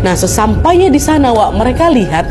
Nah, sesampainya di sana, Wak, mereka lihat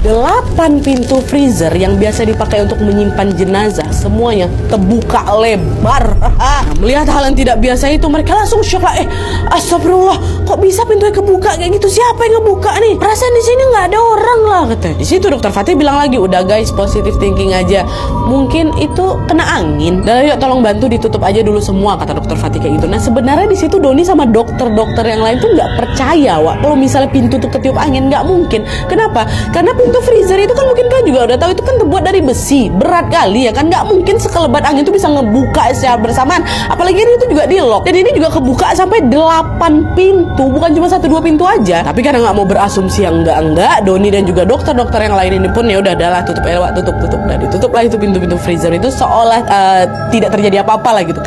8 pintu freezer yang biasa dipakai untuk menyimpan jenazah semuanya terbuka lebar. Nah, melihat hal yang tidak biasa itu, mereka langsung shock lah. Astagfirullah, kok bisa pintunya kebuka kayak gitu? Siapa yang ngebuka nih? Perasaan di sini nggak ada orang lah, katanya. Di situ Dokter Fatih bilang lagi, udah guys, positive thinking aja. Mungkin itu kena angin. Dan yuk tolong bantu ditutup aja dulu semua, kata Dokter Fatih kayak gitu. Nah, sebenarnya di situ Doni sama dokter-dokter yang lain tuh nggak percaya, Wak, kalau misalnya pintu tuh ketiup angin. Nggak mungkin. Kenapa? Karena pintu freezer itu kan mungkin kalian juga udah tahu itu kan terbuat dari besi, berat kali ya kan, nggak mungkin sekelebat angin itu bisa ngebuka secara bersamaan, apalagi ini itu juga di lock, dan ini juga kebuka sampai 8 pintu, bukan cuma 1-2 pintu aja. Tapi karena nggak mau berasumsi yang enggak, Doni dan juga dokter-dokter yang lain ini pun ya udah adalah tutup dan ditutuplah itu pintu-pintu freezer itu seolah tidak terjadi apa-apa lah gitu.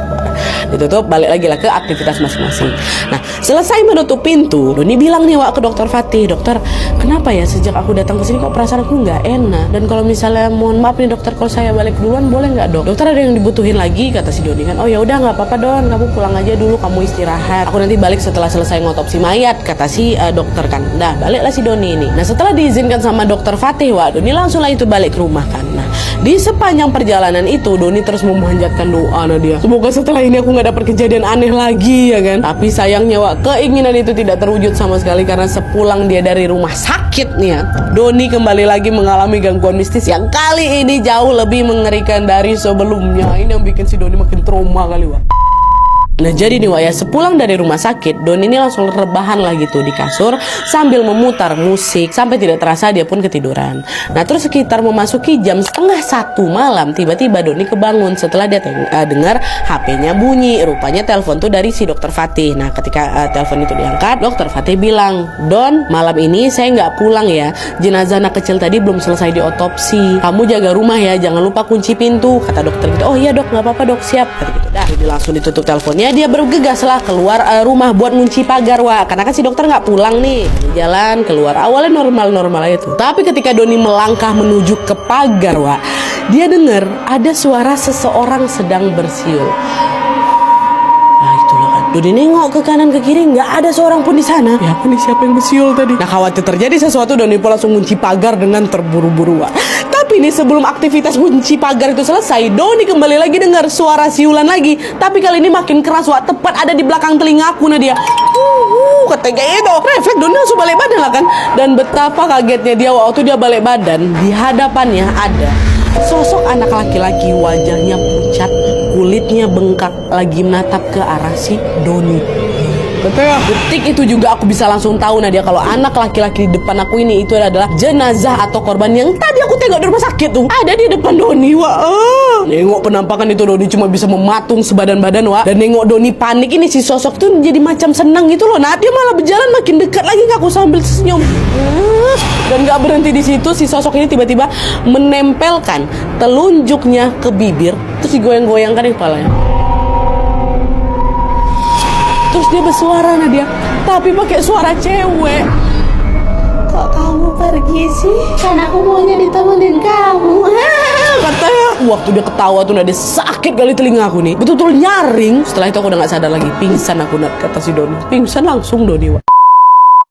Ditutup, balik lagi lah ke aktivitas masing-masing. Nah, selesai menutup pintu, Doni bilang nih, Wak, ke Dokter Fatih, dokter, kenapa ya sejak aku datang ke sini kok perasaan aku nggak enak? Dan kalau misalnya mohon maaf nih dokter, kalau saya balik duluan boleh nggak, Dok? Dokter, ada yang dibutuhin lagi, kata si Doni kan. Oh ya udah nggak apa-apa, Don, kamu pulang aja dulu, kamu istirahat. Aku nanti balik setelah selesai ngotopsi mayat, kata si dokter kan. Nah, baliklah si Doni ini. Nah, setelah diizinkan sama Dokter Fatih, Wak, Doni langsung lah itu balik ke rumah kan. Nah, di sepanjang perjalanan itu Doni terus memanjatkan doa. Nah, dia, semoga setelah ini aku nggak dapat kejadian aneh lagi ya kan. Tapi sayangnya, Wak, keinginan itu tidak terwujud sama sekali, karena sepulang dia dari rumah sakit nih ya, Doni kembali lagi mengalami gangguan mistis yang kali ini jauh lebih mengerikan dari sebelumnya. Ini yang bikin si Doni makin trauma kali, Wak. Nah, jadi nih, Wak, ya, sepulang dari rumah sakit, Doni ini langsung rebahan lah gitu di kasur sambil memutar musik sampai tidak terasa dia pun ketiduran. Nah, terus sekitar memasuki jam 12:30 malam, tiba-tiba Doni kebangun setelah dia dengar HP-nya bunyi. Rupanya telepon tuh dari si Dokter Fatih. Nah, ketika telepon itu diangkat, Dokter Fatih bilang, Don, malam ini saya nggak pulang ya. Jenazah anak kecil tadi belum selesai diotopsi. Kamu jaga rumah ya, jangan lupa kunci pintu, kata dokter gitu. Oh iya, Dok, nggak apa-apa, Dok, siap, kata gitu. Dah, jadi langsung ditutup teleponnya. Dia bergegas lah keluar rumah buat ngunci pagar, Wak, karena kan si dokter nggak pulang nih. Jalan keluar, awalnya normal-normal aja tuh. Tapi ketika Doni melangkah menuju ke pagar, Wak, dia dengar ada suara seseorang sedang bersiul. Nah, itulah kan. Doni nengok ke kanan ke kiri, nggak ada seorang pun di sana. Ya apa nih, siapa yang bersiul tadi? Nah, khawatir terjadi sesuatu, Doni pun langsung kunci pagar dengan terburu-buru, Wak. Tapi nih, sebelum aktivitas kunci pagar itu selesai, Doni kembali lagi dengar suara siulan lagi. Tapi kali ini makin keras, Wak, tepat ada di belakang telingaku. Nah, dia katanya itu refleks Doni langsung balik badan lah kan. Dan betapa kagetnya dia waktu dia balik badan, di hadapannya ada sosok anak laki-laki, wajahnya pucat, kulitnya bengkak, lagi menatap ke arah si Doni. Katanya detik itu juga aku bisa langsung tahu, Nadia, kalau anak laki-laki di depan aku ini itu adalah jenazah atau korban yang tadi aku tengok di rumah sakit tuh. Ada di depan Doni, Wak. Nengok penampakan itu Doni cuma bisa mematung sebadan-badan, Wak. Dan nengok Doni panik ini, si sosok tuh jadi macam senang gitu loh. Nah, dia malah berjalan makin dekat lagi ke aku sambil senyum. Dan gak berhenti di situ, si sosok ini tiba-tiba menempelkan telunjuknya ke bibir, terus digoyang-goyangkan di kepalanya. Terus dia bersuara, Nadia, tapi pakai suara cewek. Kok kamu pergi sih? Kan aku maunya ditemenin kamu. Katanya waktu dia ketawa tuh, Nadia, sakit kali telinga aku nih, betul-betul nyaring. Setelah itu aku udah gak sadar lagi, pingsan aku, kata si Doni. Pingsan langsung Doni, Wak.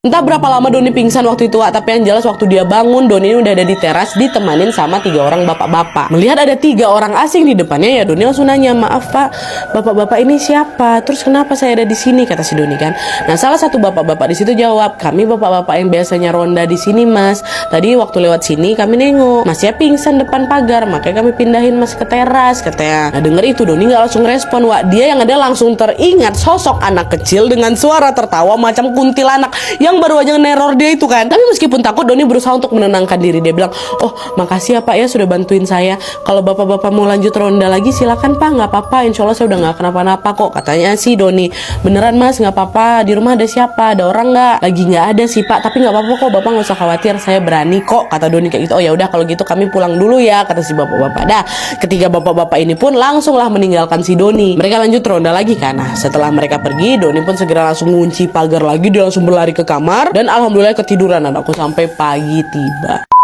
Entah berapa lama Doni pingsan waktu itu, Wak, tapi yang jelas waktu dia bangun, Doni ini udah ada di teras ditemanin sama 3 orang bapak-bapak. Melihat ada 3 orang asing di depannya, ya Doni langsung nanya, maaf Pak, bapak-bapak ini siapa? Terus kenapa saya ada di sini, kata si Doni kan. Nah, salah satu bapak-bapak di situ jawab, kami bapak-bapak yang biasanya ronda di sini, Mas. Tadi waktu lewat sini kami nengok Masnya pingsan depan pagar, makanya kami pindahin Mas ke teras, katanya. Nah, denger itu Doni nggak langsung respon, Wak. Dia yang ada langsung teringat sosok anak kecil dengan suara tertawa macam kuntilanak yang baru aja neror dia itu kan. Tapi meskipun takut, Doni berusaha untuk menenangkan diri. Dia bilang, oh makasih ya Pak ya sudah bantuin saya. Kalau bapak-bapak mau lanjut ronda lagi silakan Pak, nggak apa-apa. Insya Allah saya udah nggak kenapa-napa kok, katanya si Doni. Beneran Mas, nggak apa-apa. Di rumah ada siapa? Ada orang nggak? Lagi nggak ada sih Pak. Tapi nggak apa-apa kok, Bapak nggak usah khawatir. Saya berani kok, kata Doni kayak gitu. Oh ya udah kalau gitu kami pulang dulu ya, kata si bapak-bapak. Dah, ketiga bapak-bapak ini pun langsunglah meninggalkan si Doni. Mereka lanjut ronda lagi kan. Nah, setelah mereka pergi, Doni pun segera langsung ngunci pagar lagi. Dia langsung berlari ke kamar dan alhamdulillah ketiduran anakku sampai pagi tiba.